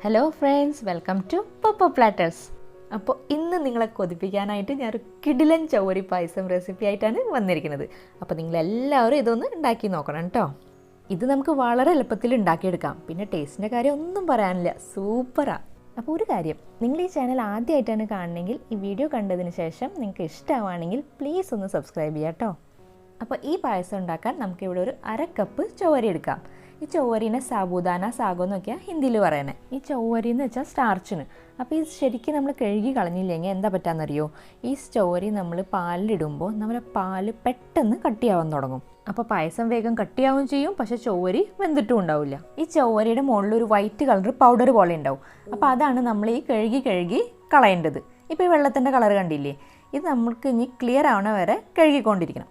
Hello friends, welcome to Platters. അപ്പോൾ ഇന്ന് നിങ്ങളെ കൊതിപ്പിക്കാനായിട്ട് ഞാൻ ഒരു കിടിലൻ ചവരി പായസം റെസിപ്പി ആയിട്ടാണ് വന്നിരിക്കുന്നത്. അപ്പോൾ നിങ്ങൾ എല്ലാവരും ഇതൊന്ന് ഉണ്ടാക്കി നോക്കണം ട്ടോ. ഇത് നമുക്ക് വളരെ എളുപ്പത്തിൽ ഉണ്ടാക്കിയെടുക്കാം. പിന്നെ ടേസ്റ്റിന്റെ കാര്യം ഒന്നും പറയാനില്ല, സൂപ്പറാ. അപ്പോൾ ഒരു കാര്യം, നിങ്ങൾ ഈ ചാനൽ ആദ്യമായിട്ടാണ് കാണുന്നതെങ്കിൽ ഈ വീഡിയോ കണ്ടതിന് ശേഷം നിങ്ങൾക്ക് ഇഷ്ടമാണെങ്കിൽ പ്ലീസ് ഒന്ന് സബ്സ്ക്രൈബ് ചെയ്യാം ട്ടോ. അപ്പോൾ ഈ പായസം ഉണ്ടാക്കാൻ നമുക്ക് ഇവിടെ ഒരു 1/2 കപ്പ് ചവരി എടുക്കാം. ഈ ചവരിനെ സാബുദാന സാഗോ എന്നൊക്കെയാണ് ഹിന്ദിയിൽ പറയുന്നത്. ഈ ചവരി എന്ന് വെച്ചാൽ സ്റ്റാർച്ചിന്. അപ്പോൾ ഈ ശരിക്കും നമ്മൾ കഴുകി കളഞ്ഞില്ലെങ്കിൽ എന്താ പറ്റാന്നറിയോ, ഈ ചവരി നമ്മൾ പാലിലിടുമ്പോൾ നമ്മുടെ പാല് പെട്ടെന്ന് കട്ടിയാവാൻ തുടങ്ങും. അപ്പോൾ പായസം വേഗം കട്ടിയാവുകയും ചെയ്യും, പക്ഷേ ചവരി വെന്തിട്ടും ഉണ്ടാവില്ല. ഈ ചവരിയുടെ മുകളിൽ ഒരു വൈറ്റ് കളർ പൗഡർ പോലെ ഉണ്ടാവും. അപ്പോൾ അതാണ് നമ്മൾ ഈ കഴുകി കളയേണ്ടത്. ഇപ്പോൾ ഈ വെള്ളത്തിൻ്റെ കളർ കണ്ടില്ലേ, ഇത് നമുക്ക് ഇനി ക്ലിയർ ആവണ വരെ കഴുകിക്കൊണ്ടിരിക്കണം.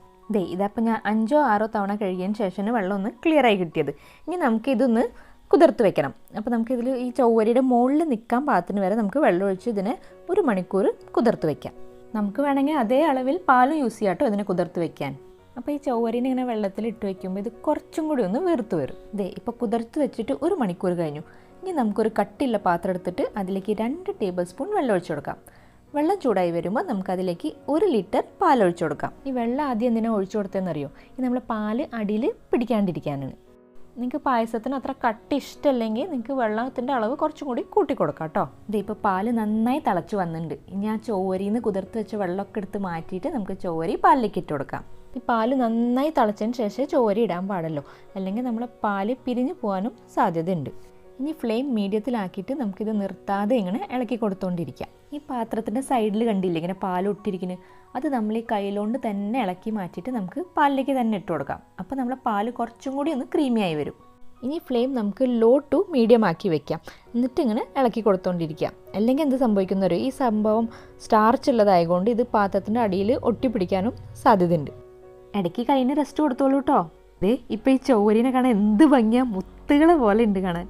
ഇതപ്പോൾ ഞാൻ 5-6 തവണ കഴുകിയതിന് ശേഷം വെള്ളം ഒന്ന് ക്ലിയറായി കിട്ടിയത്. ഇനി നമുക്കിതൊന്ന് കുതിർത്ത് വെക്കണം. അപ്പോൾ നമുക്കിതിൽ ഈ ചവരിയുടെ മുകളിൽ നിൽക്കാൻ പാകത്തിന് വരെ നമുക്ക് വെള്ളം ഒഴിച്ച് ഇതിനെ 1 മണിക്കൂർ കുതിർത്ത് വെക്കാം. നമുക്ക് വേണമെങ്കിൽ അതേ അളവിൽ പാലും യൂസ് ചെയ്യാം കേട്ടോ ഇതിനെ കുതിർത്ത് വെക്കാൻ. അപ്പോൾ ഈ ചവരിനെ ഇങ്ങനെ വെള്ളത്തിൽ ഇട്ട് വെക്കുമ്പോൾ ഇത് കുറച്ചും കൂടി ഒന്ന് വീർത്ത് വരും. ഇപ്പോൾ കുതിർത്ത് വെച്ചിട്ട് 1 മണിക്കൂർ കഴിഞ്ഞു. ഇനി നമുക്കൊരു കട്ടിയുള്ള പാത്രം എടുത്തിട്ട് അതിലേക്ക് 2 ടേബിൾ സ്പൂൺ വെള്ളം ഒഴിച്ചു കൊടുക്കാം. വെള്ളം ചൂടായി വരുമ്പോൾ നമുക്കതിലേക്ക് 1 ലിറ്റർ പാലൊഴിച്ചു കൊടുക്കാം. ഈ വെള്ളം ആദ്യം എന്തിനാണ് ഒഴിച്ചു കൊടുത്തതെന്നറിയോ, ഈ നമ്മൾ പാല് അടിയിൽ പിടിക്കാണ്ടിരിക്കാനാണ്. നിങ്ങൾക്ക് പായസത്തിന് അത്ര കട്ടി ഇഷ്ടമല്ലെങ്കിൽ നിങ്ങൾക്ക് വെള്ളത്തിൻ്റെ അളവ് കുറച്ചും കൂടി കൂട്ടി കൊടുക്കാം കേട്ടോ. ഇപ്പോൾ പാല് നന്നായി തിളച്ച് വന്നിട്ടുണ്ട്. ഇനി ആ ചോരിയിൽ നിന്ന് കുതിർത്ത് വെച്ച വെള്ളമൊക്കെ എടുത്ത് മാറ്റിയിട്ട് നമുക്ക് ചോരി പാലിലേക്ക് ഇട്ട് കൊടുക്കാം. ഈ പാല് നന്നായി തിളച്ചതിന് ശേഷം ചോരി ഇടാൻ പാടല്ലോ, അല്ലെങ്കിൽ നമ്മളെ പാല് പിരിഞ്ഞു പോകാനും സാധ്യതയുണ്ട്. ഇനി ഫ്ലെയിം മീഡിയത്തിലാക്കിയിട്ട് നമുക്കിത് നിർത്താതെ ഇങ്ങനെ ഇളക്കി കൊടുത്തുകൊണ്ടിരിക്കാം. ഈ പാത്രത്തിൻ്റെ സൈഡിൽ കണ്ടില്ലേ ഇങ്ങനെ പാൽ ഒട്ടിരിക്കുന്നത്, അത് നമ്മൾ ഈ കയ്യിലോണ്ട് തന്നെ ഇളക്കി മാറ്റിയിട്ട് നമുക്ക് പാലിലേക്ക് തന്നെ ഇട്ട് കൊടുക്കാം. അപ്പോൾ നമ്മളെ പാല് കുറച്ചും കൂടി ഒന്ന് ക്രീമിയായി വരും. ഇനി ഫ്ലെയിം നമുക്ക് ലോ ടു മീഡിയം ആക്കി വെക്കാം. എന്നിട്ട് ഇങ്ങനെ ഇളക്കി കൊടുത്തുകൊണ്ടിരിക്കാം. അല്ലെങ്കിൽ എന്ത് സംഭവിക്കുന്നവരോ, ഈ സംഭവം സ്റ്റാർച്ച് ഉള്ളതായതുകൊണ്ട് ഇത് പാത്രത്തിൻ്റെ അടിയിൽ ഒട്ടിപ്പിടിക്കാനും സാധ്യതയുണ്ട്. ഇടയ്ക്ക് കയ്യിന് റെസ്റ്റ് കൊടുത്തോളൂ കേട്ടോ. ഇപ്പോൾ ഈ ചവരിനെ കാണാൻ എന്ത് ഭംഗിയാ, മുത്തുകളെ പോലെ ഉണ്ട് കാണാൻ.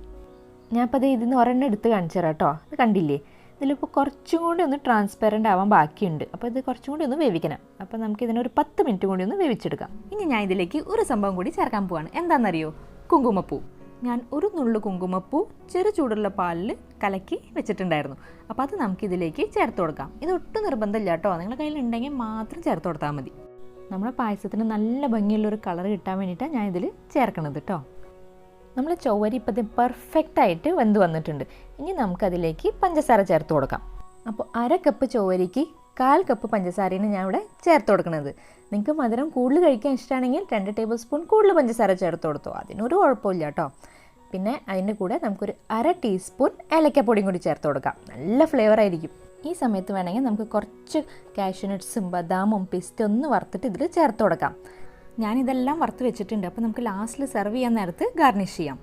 ഞാനിപ്പോൾ ഇതിന്ന് ഒരെണ്ണം എടുത്ത് കാണിച്ചു തരാം കേട്ടോ. അത് കണ്ടില്ലേ, ഇതിലിപ്പോൾ കുറച്ചും കൂടി ഒന്ന് ട്രാൻസ്പെറൻ്റ് ആവാൻ ബാക്കിയുണ്ട്. അപ്പോൾ ഇത് കുറച്ചും കൂടി ഒന്ന് വേവിക്കണം. അപ്പോൾ നമുക്ക് ഇതിനൊരു 10 മിനിറ്റ് കൂടി ഒന്ന് വേവിച്ചെടുക്കാം. ഇനി ഞാൻ ഇതിലേക്ക് ഒരു സംഭവം കൂടി ചേർക്കാൻ പോവാണ്. എന്താണെന്നറിയോ, കുങ്കുമപ്പൂ. ഞാൻ ഒരു നുള്ളു കുങ്കുമപ്പൂ ചെറു ചൂടുള്ള പാലിൽ കലക്കി വെച്ചിട്ടുണ്ടായിരുന്നു. അപ്പോൾ അത് നമുക്കിതിലേക്ക് ചേർത്ത് കൊടുക്കാം. ഇത് ഒട്ടും നിർബന്ധമില്ല കേട്ടോ, നിങ്ങളുടെ കയ്യിലുണ്ടെങ്കിൽ മാത്രം ചേർത്ത് കൊടുത്താൽ മതി. നമ്മുടെ പായസത്തിന് നല്ല ഭംഗിയുള്ളൊരു കളർ കിട്ടാൻ വേണ്ടിയിട്ടാണ് ഞാൻ ഇതിൽ ചേർക്കണത് കേട്ടോ. നമ്മൾ ചവരി ഇപ്പോഴത്തെ പെർഫെക്റ്റായിട്ട് വെന്ത് വന്നിട്ടുണ്ട്. ഇനി നമുക്കതിലേക്ക് പഞ്ചസാര ചേർത്ത് കൊടുക്കാം. അപ്പോൾ 1/2 കപ്പ് ചവരിക്ക് 1/4 കപ്പ് പഞ്ചസാരയാണ് ഞാൻ ഇവിടെ ചേർത്ത് കൊടുക്കുന്നത്. നിങ്ങൾക്ക് മധുരം കൂടുതൽ കഴിക്കാൻ ഇഷ്ടമാണെങ്കിൽ 2 ടേബിൾ സ്പൂൺ കൂടുതൽ പഞ്ചസാര ചേർത്ത് കൊടുത്തോ, അതിനൊരു കുഴപ്പമില്ല കേട്ടോ. പിന്നെ അതിൻ്റെ കൂടെ നമുക്കൊരു 1/2 ടീസ്പൂൺ ഏലക്കപ്പൊടിയും കൂടി ചേർത്ത് കൊടുക്കാം. നല്ല ഫ്ലേവർ ആയിരിക്കും. ഈ സമയത്ത് വേണമെങ്കിൽ നമുക്ക് കുറച്ച് കാഷ്യൂനട്ട്സും ബദാമും പിസ്ത ഒന്ന് വറുത്തിട്ട് ഇതിൽ ചേർത്ത് കൊടുക്കാം. ഞാനിതെല്ലാം വറുത്ത് വെച്ചിട്ടുണ്ട്. അപ്പോൾ നമുക്ക് ലാസ്റ്റിൽ സെർവ് ചെയ്യാൻ നേരത്ത് ഗാർണിഷ് ചെയ്യാം.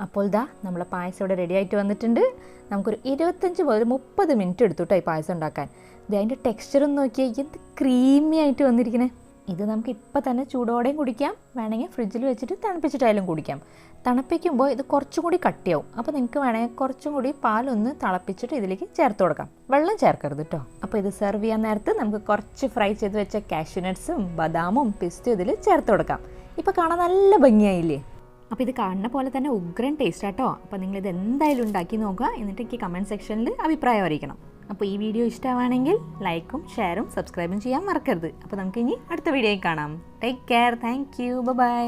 അപ്പോൾ നമ്മളെ പായസം ഇവിടെ റെഡി ആയിട്ട് വന്നിട്ടുണ്ട്. നമുക്കൊരു 25 മുതൽ 30 മിനിറ്റ് എടുത്തുട്ടോ ഈ പായസം ഉണ്ടാക്കാൻ. അതിൻ്റെ ടെക്സ്ചറൊന്ന് നോക്കിയാൽ എന്ത് ക്രീമി ആയിട്ട് വന്നിരിക്കണേ. ഇത് നമുക്ക് ഇപ്പോൾ തന്നെ ചൂടോടെയും കുടിക്കാം, വേണമെങ്കിൽ ഫ്രിഡ്ജിൽ വെച്ചിട്ട് തണുപ്പിച്ചിട്ടായാലും കുടിക്കാം. തണുപ്പിക്കുമ്പോൾ ഇത് കുറച്ചും കൂടി കട്ടിയാവും. അപ്പോൾ നിങ്ങൾക്ക് വേണമെങ്കിൽ കുറച്ചും കൂടി പാലൊന്ന് തിളപ്പിച്ചിട്ട് ഇതിലേക്ക് ചേർത്ത് കൊടുക്കാം. വെള്ളം ചേർക്കരുത് കേട്ടോ. അപ്പോൾ ഇത് സെർവ് ചെയ്യാൻ നേരത്ത് നമുക്ക് കുറച്ച് ഫ്രൈ ചെയ്ത് വെച്ച കാഷ്യൂനട്ട്സും ബദാമും പിസ്തയും ഇതിൽ ചേർത്ത് കൊടുക്കാം. ഇപ്പോൾ കാണാൻ നല്ല ഭംഗിയായില്ലേ. അപ്പോൾ ഇത് കാണുന്ന പോലെ തന്നെ ഉഗ്രൻ ടേസ്റ്റ് ആട്ടോ. അപ്പോൾ നിങ്ങളിത് എന്തായാലും ഉണ്ടാക്കി നോക്കുക. എന്നിട്ട് എനിക്ക് കമൻറ്റ് സെക്ഷനിൽ അഭിപ്രായം അറിയിക്കണം. അപ്പോൾ ഈ വീഡിയോ ഇഷ്ടമാണെങ്കിൽ ലൈക്കും ഷെയറും സബ്സ്ക്രൈബും ചെയ്യാൻ മറക്കരുത്. അപ്പോൾ നമുക്കിനി അടുത്ത വീഡിയോയിൽ കാണാം. Take care. Thank you. By.